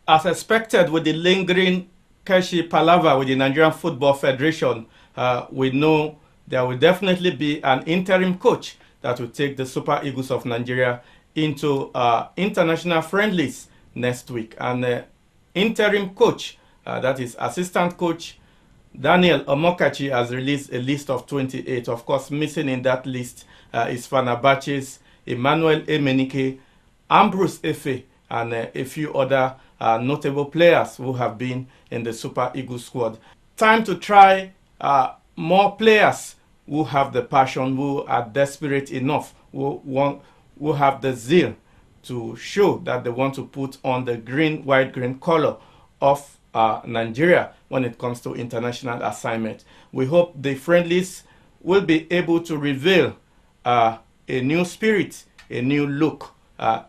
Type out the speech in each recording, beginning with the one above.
As expected, with the lingering Keshi palaver with the Nigerian Football Federation, we know there will definitely be an interim coach that will take the Super Eagles of Nigeria into international friendlies next week. And interim coach, that is assistant coach Daniel Omokachi, has released a list of 28. Of course, missing in that list is Fenerbahce's Emmanuel Emenike, Ambrose Efe, and a few other notable players who have been in the Super Eagles squad. Time to try more players who have the passion, who are desperate enough, who have the zeal to show that they want to put on the white green color of Nigeria when it comes to international assignment. We hope the friendlies will be able to reveal a new spirit, a new look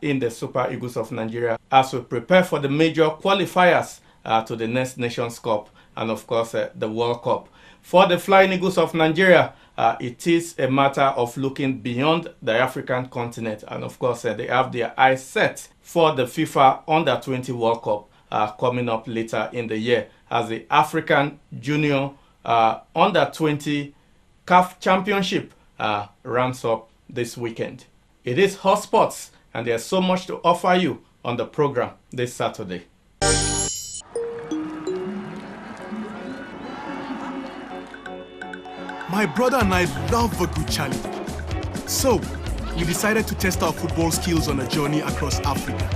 in the Super Eagles of Nigeria as we prepare for the major qualifiers to the next Nations Cup and of course the World Cup. For the Flying Eagles of Nigeria, it is a matter of looking beyond the African continent, and of course they have their eyes set for the FIFA Under-20 World Cup coming up later in the year as the African Junior Under-20 CAF Championship ramps up this weekend. It is Hot Sports, and there's so much to offer you on the program this Saturday. My brother and I love a good challenge. So, we decided to test our football skills on a journey across Africa.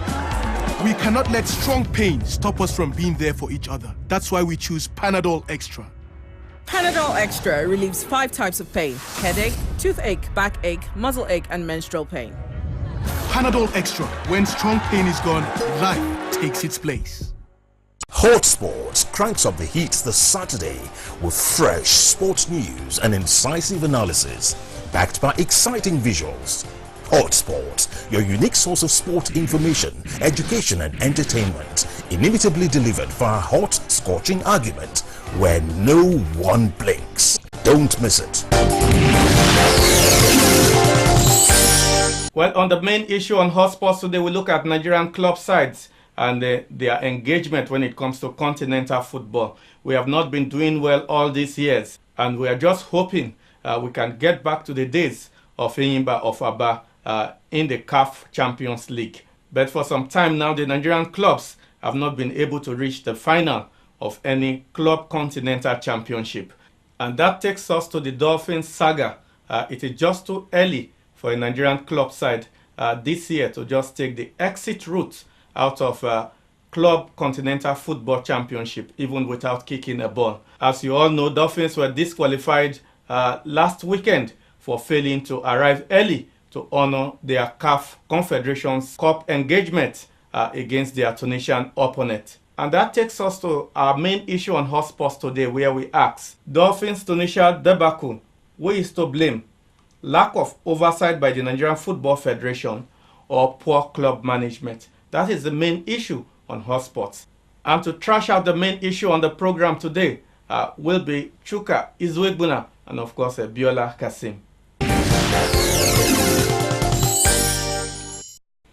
We cannot let strong pain stop us from being there for each other. That's why we choose Panadol Extra. Panadol Extra relieves 5 types of pain: headache, toothache, backache, muscle ache, and menstrual pain. Panadol Extra. When strong pain is gone, life takes its place. Hot Sports cranks up the heat this Saturday with fresh sports news and incisive analysis backed by exciting visuals. Hot Sports, your unique source of sport information, education and entertainment, inimitably delivered via hot, scorching argument where no one blinks. Don't miss it. Well, on the main issue on Hot Sports today, we look at Nigerian club sides and their engagement when it comes to continental football. We have not been doing well all these years, and we are just hoping we can get back to the days of Enyimba of Aba in the CAF Champions League. But for some time now, the Nigerian clubs have not been able to reach the final of any club continental championship. And that takes us to the Dolphins saga. It is just too early for a Nigerian club side this year to just take the exit route out of Club Continental Football Championship, even without kicking a ball. As you all know, Dolphins were disqualified last weekend for failing to arrive early to honor their CAF Confederations Cup engagement against their Tunisian opponent. And that takes us to our main issue on Hot Sports today, where we ask, Dolphins Tunisia debacle, who is to blame? Lack of oversight by the Nigerian Football Federation or poor club management? That is the main issue on Hot Sports. And to trash out the main issue on the program today will be Chuka Izuegbuna and of course Biola Kasim.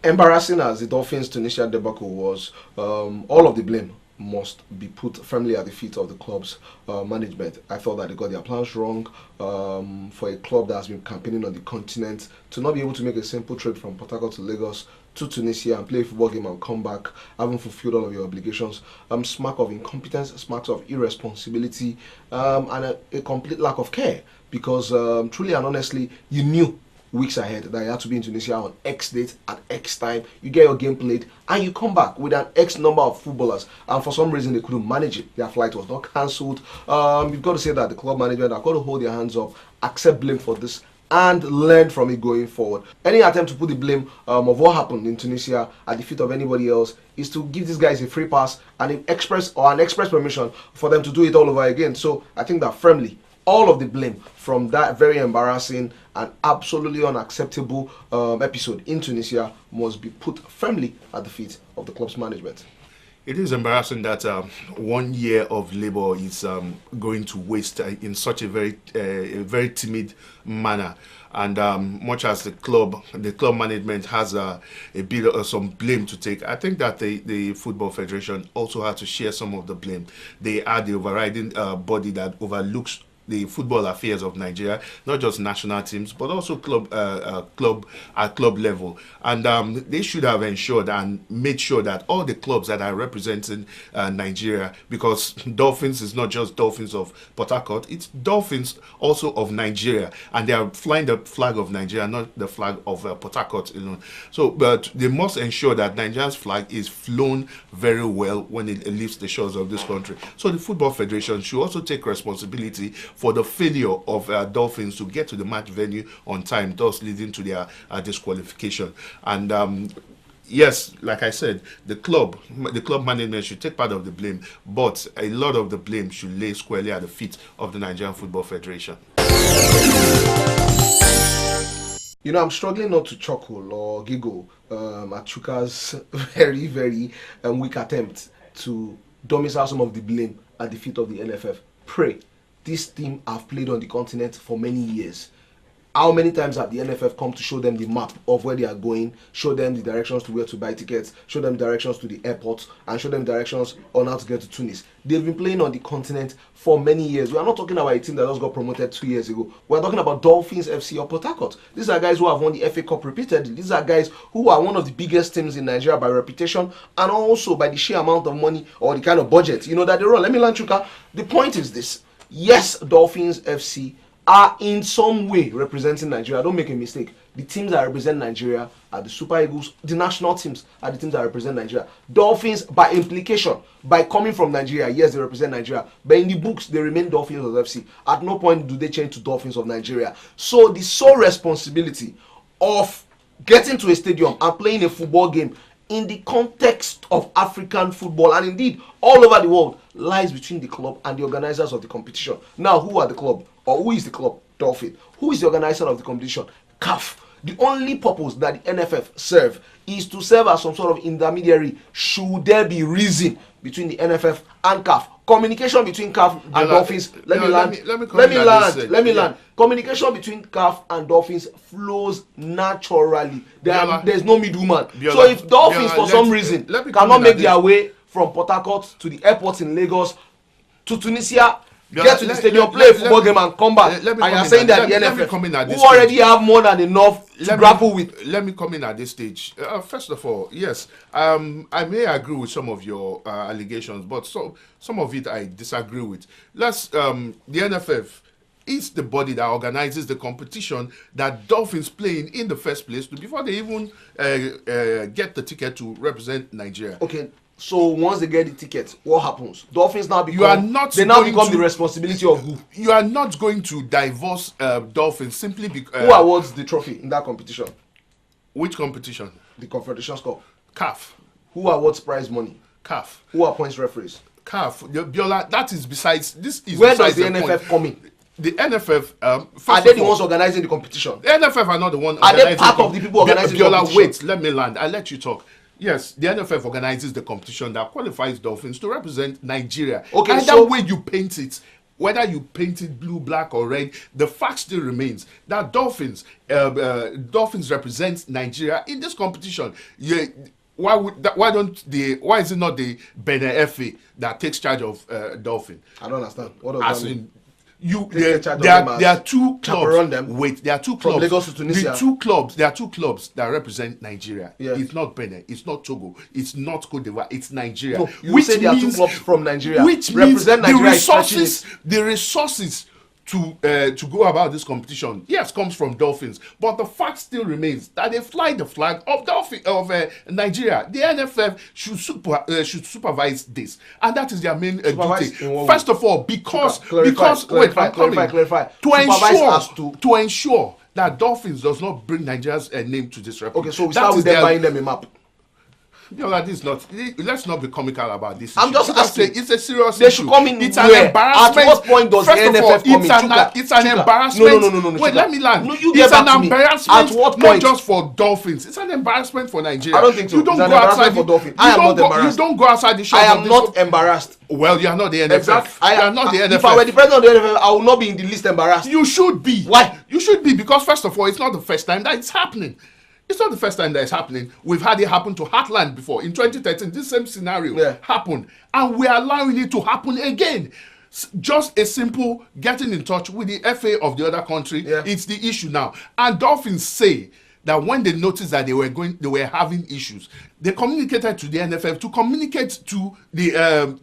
Embarrassing as the Dolphins Tunisia debacle was, all of the blame must be put firmly at the feet of the club's management. I thought that they got their plans wrong. For a club that has been campaigning on the continent to not be able to make a simple trip from Port Harcourt to Lagos to Tunisia and play a football game and come back, having fulfilled all of your obligations, smack of incompetence, smacks of irresponsibility, and a complete lack of care. Because truly and honestly, you knew weeks ahead that you had to be in Tunisia on X date at X time. You get your game played and you come back with an X number of footballers, and for some reason they couldn't manage it. Their flight was not cancelled. You've got to say that the club management have got to hold their hands up, accept blame for this, and learn from it going forward. Any attempt to put the blame of what happened in Tunisia at the feet of anybody else is to give these guys a free pass and an express permission for them to do it all over again. So I think that firmly all of the blame from that very embarrassing and absolutely unacceptable episode in Tunisia must be put firmly at the feet of the club's management. It is embarrassing that 1 year of labor is going to waste in such a very timid manner. And much as the club management has a bit of some blame to take, I think that the Football Federation also had to share some of the blame. They are the overriding body that overlooks the football affairs of Nigeria, not just national teams, but also club level. And they should have ensured and made sure that all the clubs that are representing Nigeria, because Dolphins is not just Dolphins of Port Harcourt, it's Dolphins also of Nigeria, and they are flying the flag of Nigeria, not the flag of Port Harcourt alone. So, but they must ensure that Nigeria's flag is flown very well when it leaves the shores of this country. So the Football Federation should also take responsibility for the failure of Dolphins to get to the match venue on time, thus leading to their disqualification. And yes, like I said, the club management should take part of the blame, but a lot of the blame should lay squarely at the feet of the Nigerian Football Federation. You know, I'm struggling not to chuckle or giggle at Chuka's very, very weak attempt to domicile some of the blame at the feet of the NFF. Pray. This team have played on the continent for many years. How many times have the NFF come to show them the map of where they are going, show them the directions to where to buy tickets, show them directions to the airport, and show them directions on how to get to Tunis? They've been playing on the continent for many years. We are not talking about a team that just got promoted 2 years ago. We are talking about Dolphins FC of Port Harcourt. These are guys who have won the FA Cup repeatedly. These are guys who are one of the biggest teams in Nigeria by reputation and also by the sheer amount of money or the kind of budget, you know, that they run. Let me learn, Chuka. The point is this. Yes, Dolphins FC are in some way representing Nigeria. Don't make a mistake. The teams that represent Nigeria are the Super Eagles. The national teams are the teams that represent Nigeria. Dolphins, by implication, by coming from Nigeria, yes, they represent Nigeria. But in the books, they remain Dolphins of FC. At no point do they change to Dolphins of Nigeria. So the sole responsibility of getting to a stadium and playing a football game in the context of African football and indeed all over the world lies between the club and the organizers of the competition. Now, who are the club? Or who is the club? Dolphin. Who is the organizer of the competition? CAF. The only purpose that the NFF serve is to serve as some sort of intermediary should there be reason between the NFF and CAF. Communication between CAF and Dolphins. Let me land. Communication between CAF and Dolphins flows naturally. There's no middleman. So if Dolphins for some reason cannot make their way from Port Harcourt to the airport in Lagos to Tunisia, get to the stadium, play a football game and come back, and you're saying that the NFF, who already have more than enough to grapple with. Let me come in at this stage. First of all, yes, I may agree with some of your allegations, but some of it I disagree with. The NFF is the body that organizes the competition that Dolphins playing in the first place before they even get the ticket to represent Nigeria. Okay. So once they get the ticket, what happens? Dolphins now become the responsibility of who? You are not going to divorce Dolphins simply because who awards the trophy in that competition? Which competition? The Confederations Cup. CAF. Who awards prize money? CAF. Who appoints referees? CAF. Biola, that is besides. This is where does the NFF come in? The NFF are they the ones organizing the competition? The NFF are not the one. Are they part of the people organizing the competition? Wait, let me land. I'll let you talk. Yes, the NFF organizes the competition that qualifies Dolphins to represent Nigeria. Okay, either way you paint it, whether you paint it blue, black, or red, the fact still remains that Dolphins represent Nigeria in this competition. Why is it not the Benin FA that takes charge of Dolphin? I don't understand. What does that mean? There are two clubs. Wait, there are two clubs. From Lagos to Tunisia. There are two clubs that represent Nigeria. Yeah. It's not Benin. It's not Togo. It's not Cote d'Ivoire. It's Nigeria. No, you say there are two clubs from Nigeria. Which represent Nigeria. The resources to go about this competition, yes, comes from Dolphins, but the fact still remains that they fly the flag of Nigeria. The NFF should supervise this, and that is their main duty. First of all, clarify. To ensure that Dolphins does not bring Nigeria's name to disrepute. Okay, so we start with them buying them a map. Biola, this is not. Let's not be comical about this. I'm just asking. It's a serious They issue. should come in. It's an where? embarrassment. At what point does First the of NFF all, come in? it's an embarrassment. No. Wait, let me land. No, you get it's back an to me. embarrassment. At what not point? just for Dolphins. It's an embarrassment for Nigeria. I don't think so. You don't It's an go outside embarrassment for Dolphins. I am not embarrassed. You don't go outside the shop. I am not embarrassed. Well, you are not the NFF. Exactly. You are not the NFF. If I were the president of the NFF, I would not be in the least embarrassed. You should be. Why? You should be, because first of all, it's not the first time that it's happening. It's not the first time that it's happening. We've had it happen to Heartland before. In 2013, this same scenario happened. And we are allowing it to happen again. Just a simple getting in touch with the FA of the other country. It's the issue now. And Dolphins say that when they noticed that they were having issues, they communicated to the NFF to communicate to the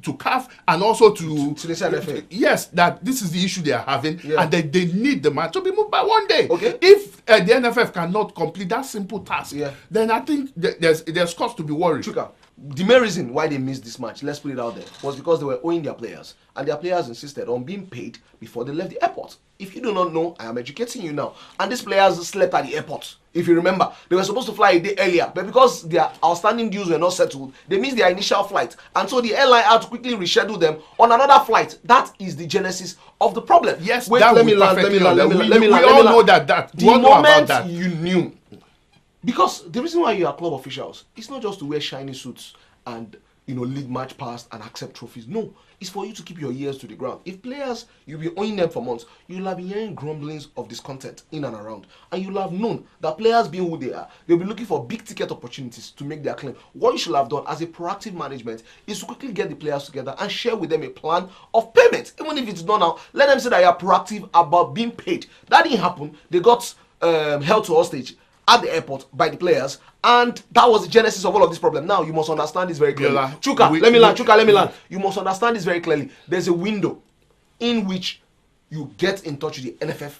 to CAF and also to the NFF. Yes, that this is the issue they are having, and that they need the man to be moved by one day. Okay. If the NFF cannot complete that simple task, then I think there's cause to be worried. Chuka, the main reason why they missed this match, let's put it out there, was because they were owing their players, and their players insisted on being paid before they left the airport. If you do not know, I am educating you now. And these players slept at the airport. If you remember, they were supposed to fly a day earlier, but because their outstanding dues were not settled, they missed their initial flight, and so the airline had to quickly reschedule them on another flight. That is the genesis of the problem. Yes, wait, that let me land. We all know that. The moment you knew, because the reason why you are club officials, it's not just to wear shiny suits and lead match past and accept trophies. No, it's for you to keep your ears to the ground. If players, you'll be owing them for months, you'll have been hearing grumblings of discontent in and around, and you'll have known that players being who they are, they'll be looking for big ticket opportunities to make their claim. What you should have done as a proactive management is to quickly get the players together and share with them a plan of payment. Even if it's done now, let them say that you're proactive about being paid. That didn't happen. They got held to hostage at the airport by the players, and that was the genesis of all of this problem. Now you must understand this very clearly. Chuka, let me land. You must understand this very clearly. There's a window in which you get in touch with the NFF,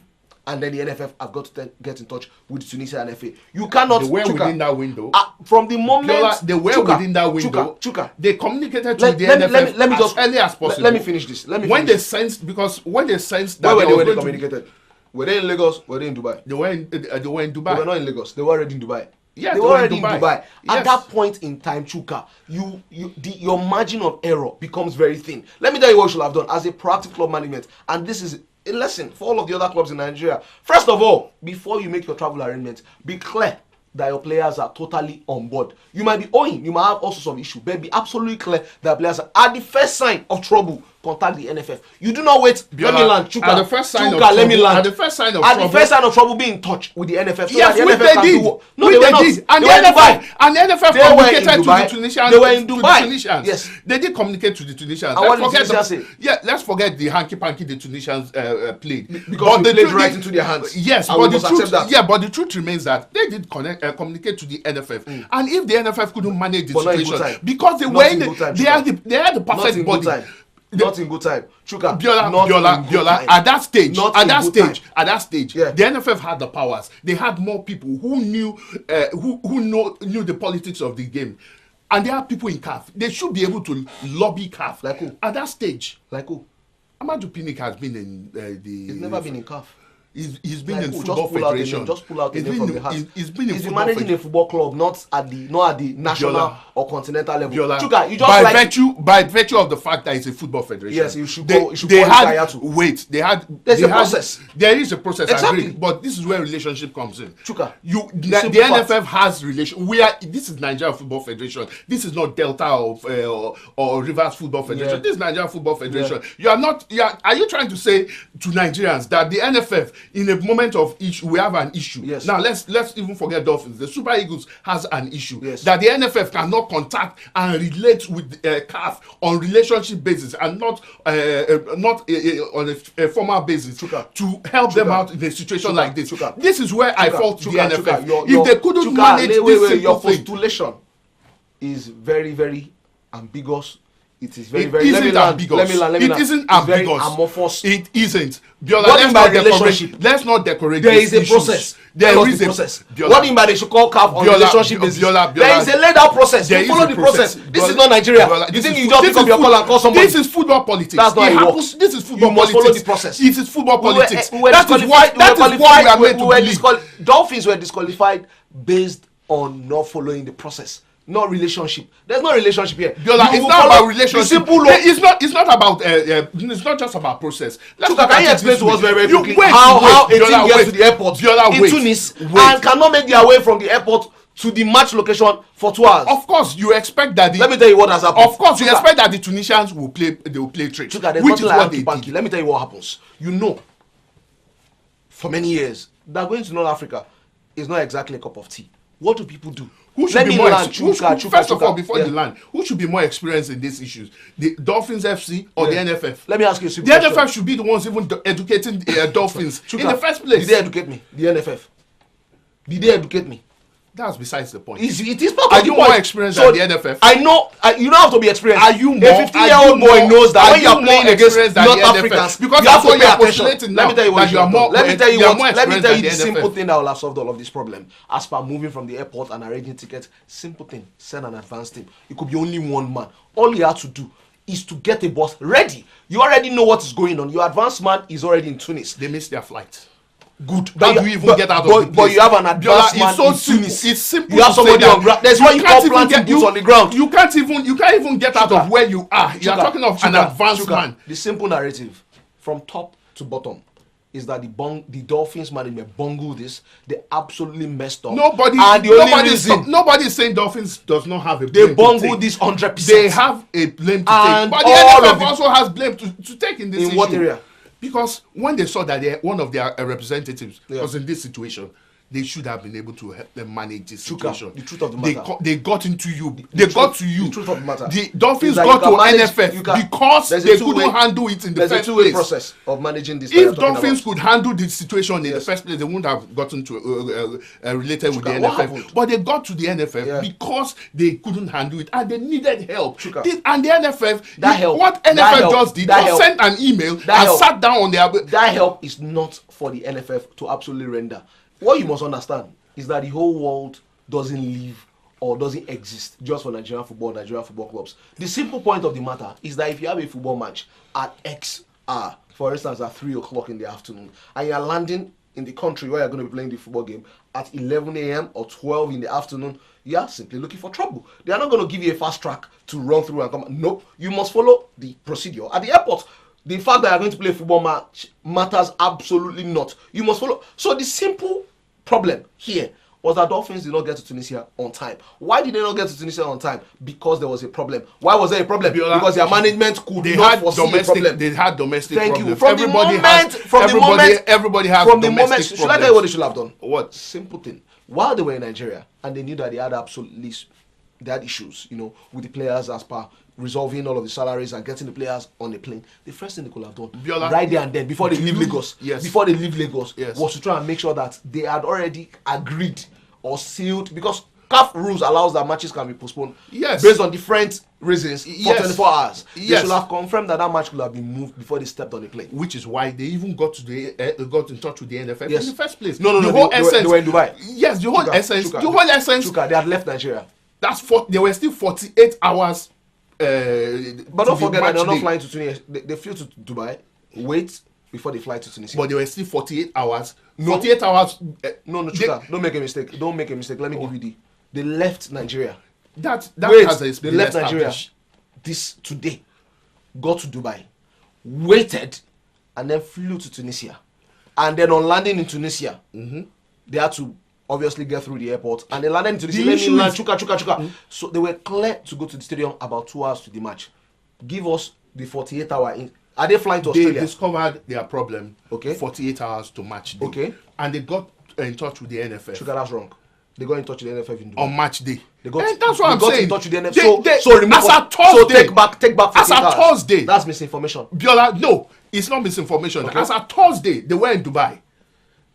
and then the NFF have got to get in touch with the Tunisian FA. You cannot. They were within that window. From the moment they were within that window. Chuka, they communicated to the NFF let me as early as possible. Let me finish this. When they sensed that where they communicated. Were they in Lagos? Were they in Dubai? They were in Dubai. They were not in Lagos. They were already in Dubai. Yes, they were already in Dubai. Yes. At that point in time, Chuka, your margin of error becomes very thin. Let me tell you what you should have done as a proactive club management, and this is a lesson for all of the other clubs in Nigeria. First of all, before you make your travel arrangements, be clear that your players are totally on board. You might be owing, you might have all sorts of issues, but be absolutely clear that players are at the first sign of trouble. Contact the NFF. You do not wait. Let me land. Chuka. At the first sign of Chuka, let me land. At the first sign of trouble. At the first sign of trouble, be in touch with the NFF. So yes, that the which NFF they did. No, they were not. And the NFF communicated to the Tunisians. They were in Dubai. Yes, they did communicate to the Tunisians. And what did the Tunisians say? Yeah, let's forget the hanky-panky the Tunisians played. Because they played right into their hands. Yes, but the truth, but the truth remains that they did communicate to the NFF. And if the NFF couldn't manage the situation, because they were they had the perfect body. Not in good time. Chuka, Biola, at that stage, yeah. the NFF had the powers. They had more people who knew knew the politics of the game. And there are people in CAF. They should be able to lobby CAF. Like who? At that stage. Like who? Amadou Pinnick has been in the... He's never been in CAF. He's been in football federation. Just pull out the name from the hat. He's been managing a football club, not at the national or continental level. Chuka, you just by virtue of the fact that it's a football federation. Yes, you should go. There's a process. There is a process. Exactly. I agree, but this is where relationship comes in. Chuka, the NFF has relation. This is Nigeria Football Federation. This is not Delta or Rivers Football Federation. This is Nigeria Football Federation. Are you trying to say to Nigerians that the NFF, in a moment of issue, we have an issue? Yes. Now let's even forget Dolphins. The Super Eagles has an issue that the NFF cannot contact and relate with CAF on relationship basis and not on a formal basis to help them out in a situation like this. This is where I fault the NFF. If they couldn't manage this simple thing. Your postulation is very, very ambiguous. It is very, very. It isn't ambiguous. It isn't ambiguous. Amorphous. It isn't. Biola, let's not decorate. There is a process. There is a process. What do you mean they should call CAF on relationship basis? There is a laid out process. You follow the process. This is not Nigeria. You think you just pick up your call and call somebody? This is football politics. That's not how it works. This is football politics. You must follow the process. It is football politics. That is why Dolphins were disqualified based on not following the process. not relationship. There's no relationship here. It's not about relationship. It's not about. It's not just about process. Chuka, can you explain to us very quickly how a team gets to the airport in Tunis and cannot make their way from the airport to the match location for 2 hours? Of course, you expect that. Let me tell you what has happened. Of course, you expect that the Tunisians will play. They will play trade. Chuka, there's nothing like hanky-panky. Let me tell you what happens. You know, for many years, that going to North Africa is not exactly a cup of tea. What do people do? Who should be more first of all, before you land, who should be more experienced in these issues? The Dolphins FC or the NFF? Let me ask you a simple question. The NFF should be the ones even educating Dolphins in the first place. Did they educate me? The NFF. Did they educate me? That's besides the point. It is part of the point. Are you more experienced than the NFF? I know. You don't have to be experienced. Are you more? A 15-year-old boy knows that when you are playing against North Africans, because you have to pay attention. Let me tell you what you are more. Let me tell you the simple NFF. thing that will have solved all of this problem. As per moving from the airport and arranging tickets, simple thing: send an advance team. It could be only one man. All you have to do is to get a bus ready. You already know what is going on. Your advance man is already in Tunis. They missed their flight. Good. How do you even get out of the place? But you have an advanced man in Tunis. It's simple. You have somebody on ground. That's why you can't planting boots on the ground. You can't even get out of where you are. You are talking of an advanced man. The simple narrative, from top to bottom, is that the Dolphins management bungled this. They absolutely messed up. Nobody is saying Dolphins does not have a blame. They bungled this 100%. They have a blame to take. But the NFF also has blame to take in this issue. In what area? Because when they saw that one of their representatives was in this situation, they should have been able to help them manage this situation. The truth of the matter. They got into you. They got to you. The truth of the matter. The Dolphins got to NFF because they couldn't handle it in the first place. There's a two-way process of managing this. If Dolphins could handle the situation in the first place, they wouldn't have gotten to related with the NFF. But they got to the NFF because they couldn't handle it and they needed help. And the NFF, what NFF just did was send an email and sat down on their... That help is not for the NFF to absolutely render. What you must understand is that the whole world doesn't live or doesn't exist just for Nigerian football clubs. The simple point of the matter is that if you have a football match at X hour, for instance at 3 o'clock in the afternoon, and you're landing in the country where you're going to be playing the football game at 11 a.m. or 12 in the afternoon, you are simply looking for trouble. They are not going to give you a fast track to run through and come. No, you must follow the procedure at the airport. The fact that you're going to play a football match matters absolutely not. You must follow. So the simple problem here was that Dolphins did not get to Tunisia on time. Why did they not get to Tunisia on time? Because there was a problem. Why was there a problem? Because their management could not foresee a problem. They had domestic problems. Thank you. From Everybody has domestic problems. Should I tell you what they should have done? What? Simple thing. While they were in Nigeria and they knew that they had issues, with the players as per resolving all of the salaries and getting the players on the plane, the first thing they could have done right there and then before they leave Lagos, was to try and make sure that they had already agreed or sealed, because CAF rules allows that matches can be postponed based on different reasons for 24 hours. They should have confirmed that match could have been moved before they stepped on the plane. Which is why they even got in touch with the NFF in the first place. No, they were in Dubai. Yes, the whole essence. Chuka, they had left Nigeria. There were still 48 hours. But don't forget that they're not flying to Tunisia. They flew to Dubai, wait before they fly to Tunisia. But there were still 48 hours. 48 hours. No, Chuka, don't make a mistake. Let me give you they left Nigeria. They left Nigeria today, got to Dubai, waited, and then flew to Tunisia. And then on landing in Tunisia, they had to obviously get through the airport, and they landed into Chuka. So they were clear to go to the stadium about 2 hours to the match. Give us the 48 hour in. Are they flying to Australia? They discovered their problem. 48 hours to match day. And they got in touch with the NFF. Chuka, that's wrong. They got in touch with the NFF in Dubai. On match day. That's what I'm saying. In touch with the NFF. So take back. As a Thursday. That's misinformation. Biola, no, it's not misinformation. As a Thursday, they were in Dubai.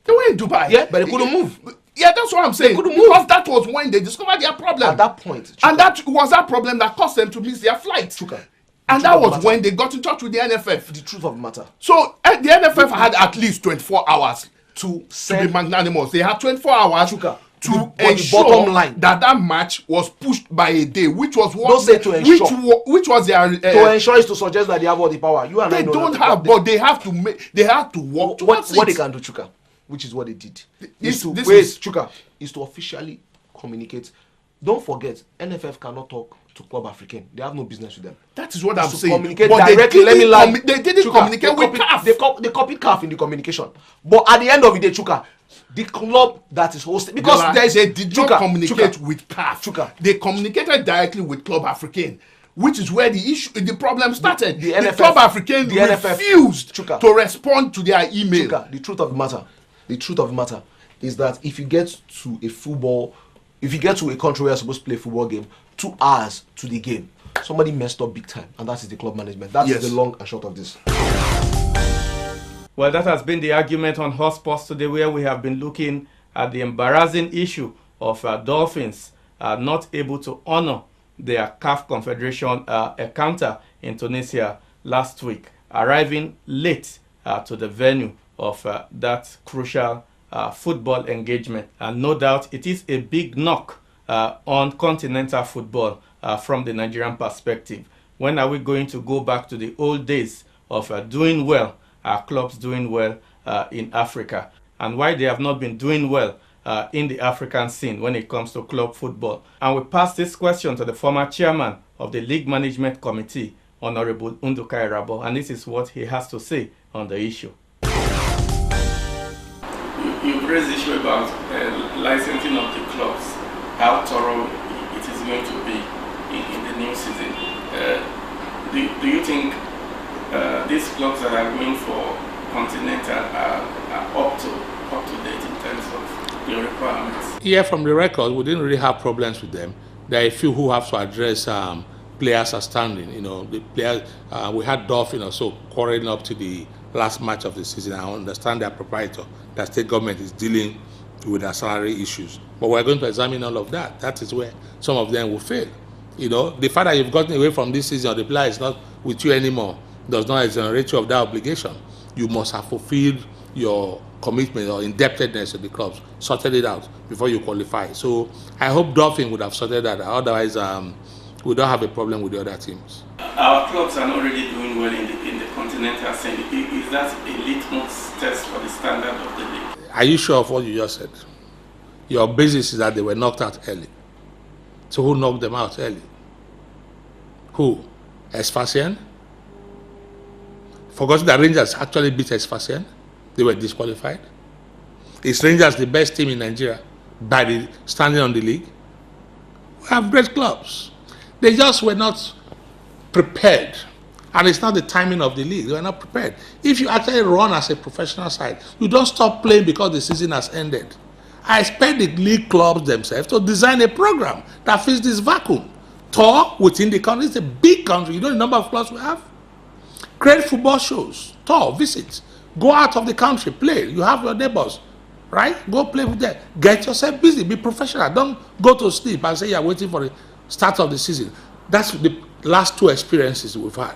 Yeah, but they couldn't move. Yeah, that's what I'm saying. Because that was when they discovered their problem. At that point. Chuka. And that was that problem that caused them to miss their flight. Chuka. And that was when they got in touch with the NFF. The truth of the matter. So the NFF had at least 24 hours to be magnanimous. They had 24 hours Chuka, to ensure the bottom line that match was pushed by a day, which was what don't say to ensure. Which was their to ensure is to suggest that they have all the power. You and they I know don't that, have, but they have to make. They have to work towards what they can do, Chuka, which is what they did. Chuka, is to officially communicate Don't forget, NFF cannot talk to Club Africain. They have no business with them. That is what I'm saying. Communicate but directly. Let me lie. They didn't communicate with CAF. They copied CAF in the communication. But at the end of the day, Chuka, the club that is hosted, because they did not communicate with CAF. They communicated directly with Club Africain, which is where the problem started. The Club Africain refused to respond to their email. Chuka, the truth of the matter is that if you get to a country where you're supposed to play a football game, 2 hours to the game, somebody messed up big time, and that is the club management. That is the long and short of this. Well, that has been the argument on hotsports today, where we have been looking at the embarrassing issue of Dolphins not able to honor their CAF Confederation encounter in Tunisia last week, arriving late to the venue of that crucial football engagement. And no doubt it is a big knock on continental football from the Nigerian perspective. When are we going to go back to the old days of doing well, our clubs doing well in Africa, and why they have not been doing well in the African scene when it comes to club football? And we pass this question to the former chairman of the League Management Committee, Honorable Nduka Irabo, and this is what he has to say on the issue. You raised the issue about licensing of the clubs, how thorough it is going to be in the new season. Do you think these clubs that are going for continental are up to date in terms of the requirements? Yeah, from the record, we didn't really have problems with them. There are a few who have to address players outstanding. You know, the players. We had Dolphin also quarreling up to the last match of the season. I understand their proprietor, the state government is dealing with their salary issues. But we're going to examine all of that. That is where some of them will fail. You know, the fact that you've gotten away from this season, or the player is not with you anymore, does not exonerate you of that obligation. You must have fulfilled your commitment or indebtedness to the clubs, sorted it out before you qualify. So I hope Dolphin would have sorted that out. Otherwise, we don't have a problem with the other teams. Our clubs are not really doing well in the continental scene. Is that a litmus test for the standard of the league? Are you sure of what you just said? Your basis is that they were knocked out early. So who knocked them out early? Who? Esfacian? Forgotten that Rangers actually beat Esfacian. They were disqualified. Is Rangers the best team in Nigeria by the standing on the league? We have great clubs. They just were not prepared. And it's not the timing of the league. They were not prepared. If you actually run as a professional side, you don't stop playing because the season has ended. I expect the league clubs themselves to design a program that fills this vacuum. Tour within the country. It's a big country. You know the number of clubs we have? Create football shows. Tour, visit. Go out of the country, play. You have your neighbors, right? Go play with them. Get yourself busy. Be professional. Don't go to sleep and say you're waiting for the start of the season. That's the last 2 experiences we've had.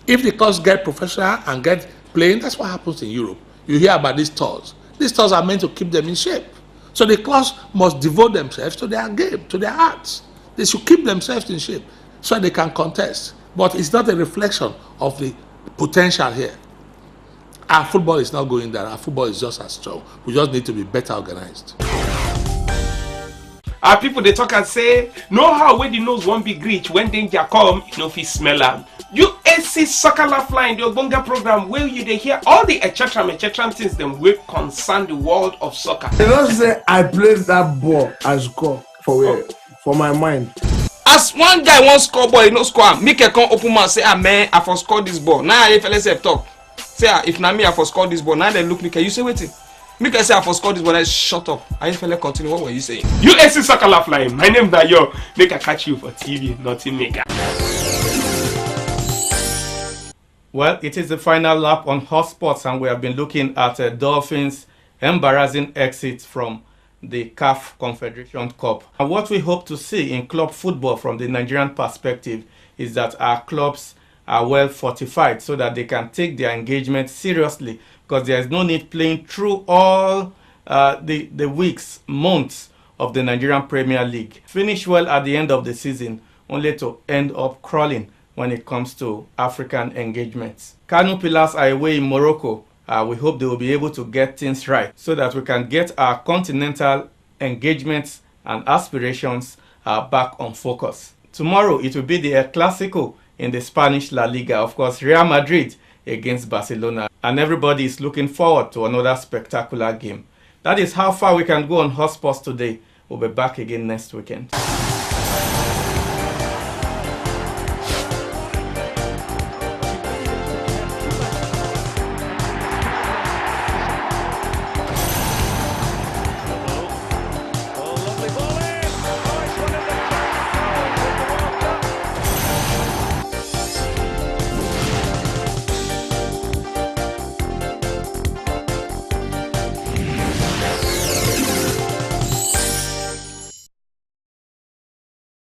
If the clubs get professional and get playing, that's what happens in Europe. You hear about these tours. These tours are meant to keep them in shape. So the clubs must devote themselves to their game, to their arts. They should keep themselves in shape so they can contest. But it's not a reflection of the potential here. Our football is not going there. Our football is just as strong. We just need to be better organized. Our people, they talk and say, know how when the nose won't be reach when danger come, you know, if you smell them. UAC Soccer Lifeline, the Ogbonga program, where you they hear all the etc. things them will concern the world of soccer. You know, say I played that ball as score for where? For my mind. As one guy won't score ball, he no score. Make a come open mouth say, ah man, I for score this ball. Now if let's have talk. Say, if na me I for score this ball. Now they look, you say waiting. Make I say I for score this ball. I shut up. I fella continue. What were you saying? UAC Soccer Lifeline. My name is Dayo. Make I catch you for TV, nothing maker. Well, it is the final lap on hotsports, and we have been looking at Dolphins' embarrassing exit from the CAF Confederation Cup. And what we hope to see in club football from the Nigerian perspective is that our clubs are well fortified so that they can take their engagement seriously, because there is no need playing through all the weeks, months of the Nigerian Premier League. Finish well at the end of the season, only to end up crawling when it comes to African engagements. Kanu Pillars are away in Morocco. We hope they will be able to get things right so that we can get our continental engagements and aspirations are back on focus. Tomorrow it will be the El Clasico in the Spanish La Liga. Of course, Real Madrid against Barcelona, and everybody is looking forward to another spectacular game. That is how far we can go on Hotsports today. We'll be back again next weekend.